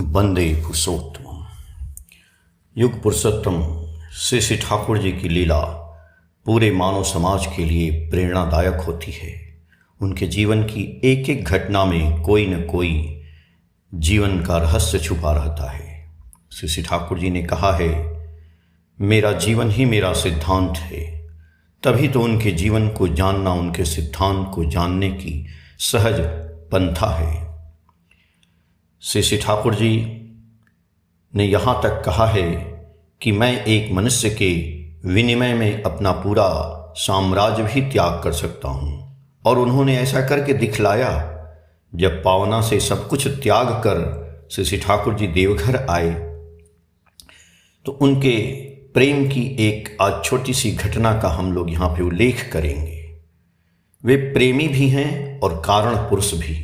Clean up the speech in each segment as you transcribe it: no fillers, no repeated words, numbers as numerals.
वंदे पुरुषोत्तम। युग पुरुषोत्तम श्री श्री ठाकुर जी की लीला पूरे मानव समाज के लिए प्रेरणादायक होती है। उनके जीवन की एक एक घटना में कोई न कोई जीवन का रहस्य छुपा रहता है। श्री श्री ठाकुर जी ने कहा है, मेरा जीवन ही मेरा सिद्धांत है। तभी तो उनके जीवन को जानना उनके सिद्धांत को जानने की सहज पंथा है। श्री श्री ठाकुर जी ने यहाँ तक कहा है कि मैं एक मनुष्य के विनिमय में अपना पूरा साम्राज्य भी त्याग कर सकता हूँ, और उन्होंने ऐसा करके दिखलाया। जब पावना से सब कुछ त्याग कर श्री श्री ठाकुर जी देवघर आए तो उनके प्रेम की एक आज छोटी सी घटना का हम लोग यहाँ पे उल्लेख करेंगे। वे प्रेमी भी हैं और कारण पुरुष भी,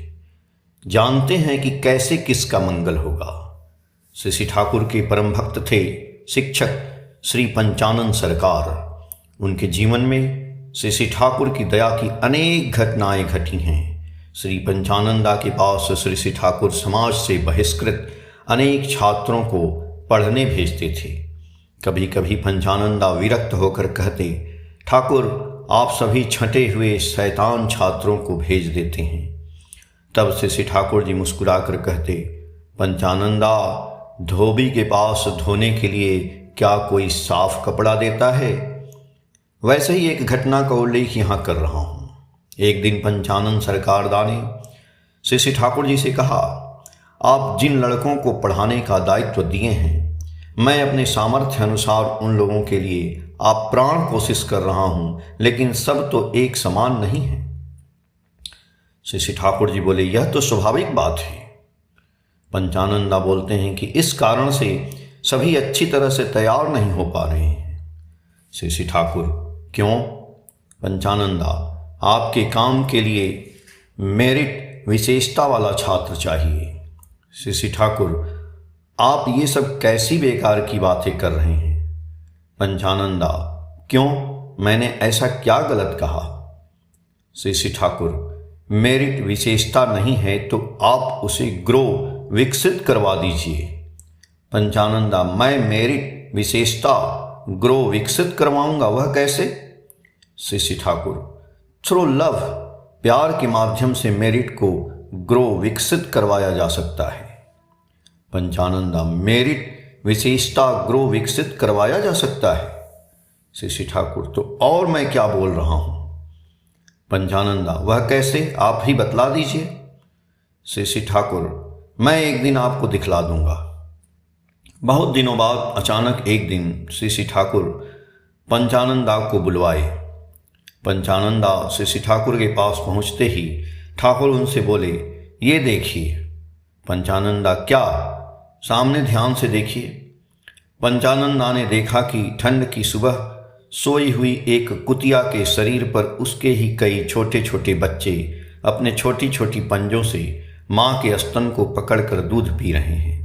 जानते हैं कि कैसे किसका मंगल होगा। श्री श्री ठाकुर के परम भक्त थे शिक्षक श्री पंचानन सरकार। उनके जीवन में श्री श्री ठाकुर की दया की अनेक घटनाएं घटी हैं। श्री पंचानंदा के पास श्री श्री ठाकुर समाज से बहिष्कृत अनेक छात्रों को पढ़ने भेजते थे। कभी कभी पंचानंदा विरक्त होकर कहते, ठाकुर आप सभी छंटे हुए शैतान छात्रों को भेज देते हैं। तब से श्री ठाकुर जी मुस्कुराकर कहते, पंचानंदा धोबी के पास धोने के लिए क्या कोई साफ कपड़ा देता है? वैसे ही एक घटना का उल्लेख यहाँ कर रहा हूँ। एक दिन पंचानन सरकारदा ने श्री श्री ठाकुर जी से कहा, आप जिन लड़कों को पढ़ाने का दायित्व दिए हैं, मैं अपने सामर्थ्य अनुसार उन लोगों के लिए आप प्राण कोशिश कर रहा हूँ, लेकिन सब तो एक समान नहीं है। श्री श्री ठाकुर जी बोले, यह तो स्वाभाविक बात है। पंचानंदा बोलते हैं कि इस कारण से सभी अच्छी तरह से तैयार नहीं हो पा रहे हैं। श्री श्री ठाकुर, क्यों? पंचानंदा, आपके काम के लिए मेरिट विशेषता वाला छात्र चाहिए। श्री श्री ठाकुर, आप ये सब कैसी बेकार की बातें कर रहे हैं? पंचानंदा, क्यों, मैंने ऐसा क्या गलत कहा? श्री श्री ठाकुर, मेरिट विशेषता नहीं है तो आप उसे ग्रो विकसित करवा दीजिए। पंचानंदा, मैं मेरिट विशेषता ग्रो विकसित करवाऊंगा, वह कैसे? श्री श्री ठाकुर, थ्रू लव, प्यार के माध्यम से मेरिट को ग्रो विकसित करवाया जा सकता है। पंचानंदा, मेरिट विशेषता ग्रो विकसित करवाया जा सकता है? श्री श्री ठाकुर, तो और मैं क्या बोल रहा हूं? पंचानंदा, वह कैसे, आप ही बतला दीजिए। श्री श्री ठाकुर, मैं एक दिन आपको दिखला दूंगा। बहुत दिनों बाद अचानक एक दिन श्री श्री ठाकुर पंचानंदा को बुलवाए। पंचानंदा श्री श्री ठाकुर के पास पहुंचते ही ठाकुर उनसे बोले, ये देखिए। पंचानंदा, क्या? सामने ध्यान से देखिए। पंचानंदा ने देखा कि ठंड की सुबह सोई हुई एक कुतिया के शरीर पर उसके ही कई छोटे छोटे बच्चे अपने छोटी छोटी पंजों से माँ के स्तन को पकड़कर दूध पी रहे हैं।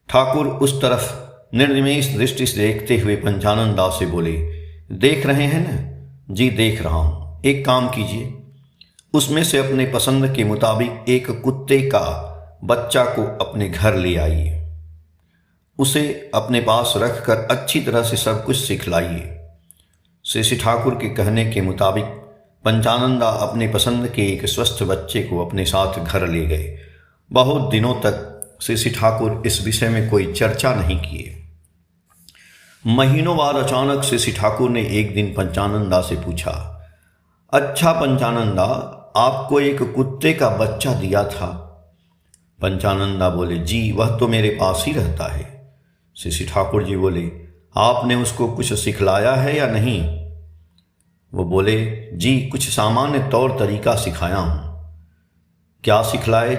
ठाकुर उस तरफ निर्निमेष दृष्टि से देखते हुए पंचानंदा से बोले, देख रहे हैं ना? जी देख रहा हूँ। एक काम कीजिए, उसमें से अपने पसंद के मुताबिक एक कुत्ते का बच्चा को अपने घर ले आइए। उसे अपने पास रखकर अच्छी तरह से सब कुछ सिखलाइए। श्री श्री ठाकुर के कहने के मुताबिक पंचानंदा अपने पसंद के एक स्वस्थ बच्चे को अपने साथ घर ले गए। बहुत दिनों तक श्री श्री ठाकुर इस विषय में कोई चर्चा नहीं किए। महीनों बाद अचानक श्री श्री ठाकुर ने एक दिन पंचानंदा से पूछा, अच्छा पंचानंदा, आपको एक कुत्ते का बच्चा दिया था? पंचानंदा बोले, जी वह तो मेरे पास ही रहता है। श्री श्री ठाकुर जी बोले, आपने उसको कुछ सिखलाया है या नहीं? वो बोले, जी कुछ सामान्य तौर तरीका सिखाया हूँ। क्या सिखलाए?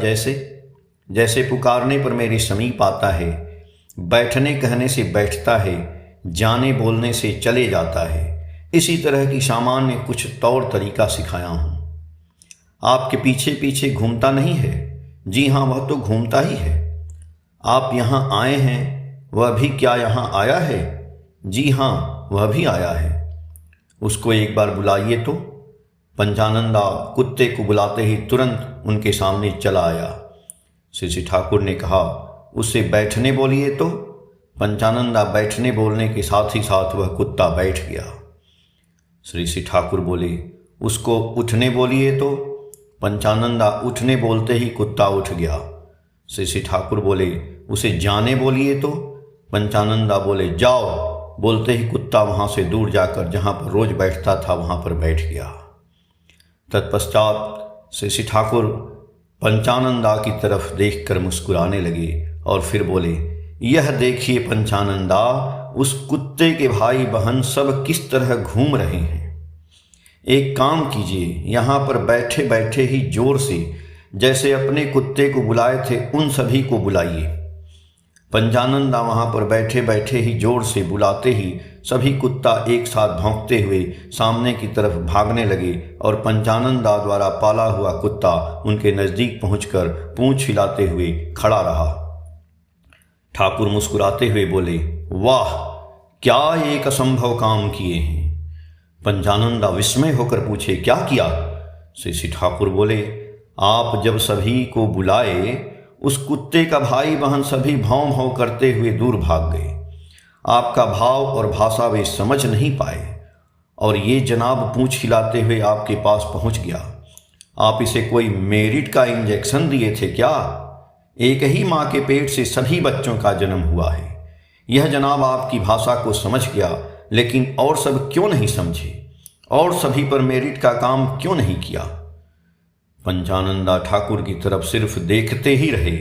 जैसे पुकारने पर मेरे समीप आता है, बैठने कहने से बैठता है, जाने बोलने से चले जाता है। इसी तरह की सामान्य कुछ तौर तरीका सिखाया हूँ। आपके पीछे पीछे घूमता नहीं है? जी हाँ, वह तो घूमता ही है। आप यहाँ आए हैं, वह भी क्या यहाँ आया है? जी हाँ, वह भी आया है। उसको एक बार बुलाइए तो। पंचानंदा कुत्ते को बुलाते ही तुरंत उनके सामने चला आया। श्री श्री ठाकुर ने कहा, उसे बैठने बोलिए तो। पंचानंदा बैठने बोलने के साथ ही साथ वह कुत्ता बैठ गया। श्री श्री ठाकुर बोले, उसको उठने बोलिए तो। पंचानंदा उठने बोलते ही कुत्ता उठ गया। श्री श्री ठाकुर बोले, उसे जाने बोलिए तो। पंचानंदा बोले, जाओ बोलते ही कुत्ता वहाँ से दूर जाकर जहाँ पर रोज बैठता था वहाँ पर बैठ गया। तत्पश्चात श्री श्री ठाकुर पंचानंदा की तरफ देखकर मुस्कुराने लगे और फिर बोले, यह देखिए पंचानंदा, उस कुत्ते के भाई बहन सब किस तरह घूम रहे हैं। एक काम कीजिए, यहाँ पर बैठे बैठे ही जोर से जैसे अपने कुत्ते को बुलाए थे उन सभी को बुलाइए। पंचानंदा वहाँ पर बैठे बैठे ही जोर से बुलाते ही सभी कुत्ता एक साथ भौंकते हुए सामने की तरफ भागने लगे और पंचानंदा द्वारा पाला हुआ कुत्ता उनके नज़दीक पहुंचकर पूंछ हिलाते हुए खड़ा रहा। ठाकुर मुस्कुराते हुए बोले, वाह, क्या एक असंभव काम किए हैं। पंचानंदा विस्मय होकर पूछे, क्या किया। श्री श्री ठाकुर बोले, आप जब सभी को बुलाए उस कुत्ते का भाई बहन सभी भौं भौं करते हुए दूर भाग गए। आपका भाव और भाषा वे समझ नहीं पाए और ये जनाब पूंछ हिलाते हुए आपके पास पहुंच गया। आप इसे कोई मेरिट का इंजेक्शन दिए थे क्या। एक ही माँ के पेट से सभी बच्चों का जन्म हुआ है। यह जनाब आपकी भाषा को समझ गया, लेकिन और सब क्यों नहीं समझे और सभी पर मेरिट का काम क्यों नहीं किया। पंचानंदा ठाकुर की तरफ सिर्फ देखते ही रहे।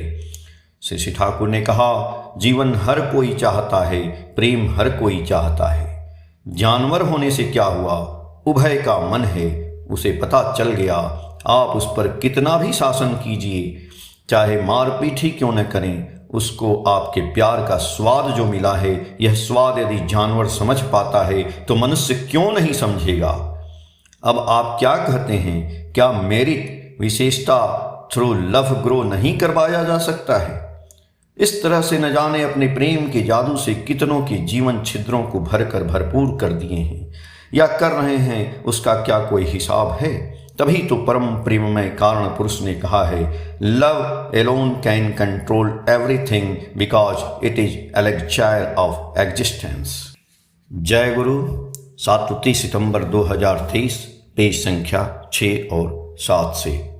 श्री श्री ठाकुर ने कहा, जीवन हर कोई चाहता है, प्रेम हर कोई चाहता है। जानवर होने से क्या हुआ, उभय का मन है, उसे पता चल गया। आप उस पर कितना भी शासन कीजिए, चाहे मारपीट ही क्यों न करें, उसको आपके प्यार का स्वाद जो मिला है, यह स्वाद यदि जानवर समझ पाता है तो मनुष्य क्यों नहीं समझेगा। अब आप क्या कहते हैं, क्या मेरिट विशेषता थ्रू लव ग्रो नहीं करवाया जा सकता है। इस तरह से न जाने अपने प्रेम के जादू से कितनों के जीवन छिद्रों को भरकर भरपूर कर दिए हैं या कर रहे हैं, उसका क्या कोई हिसाब है। तभी तो परम प्रेममय कारण पुरुष ने कहा है, love alone can control everything because it is elixir of existence. जय गुरु। 7 सितंबर 2023, पेज संख्या 6 और 7 से।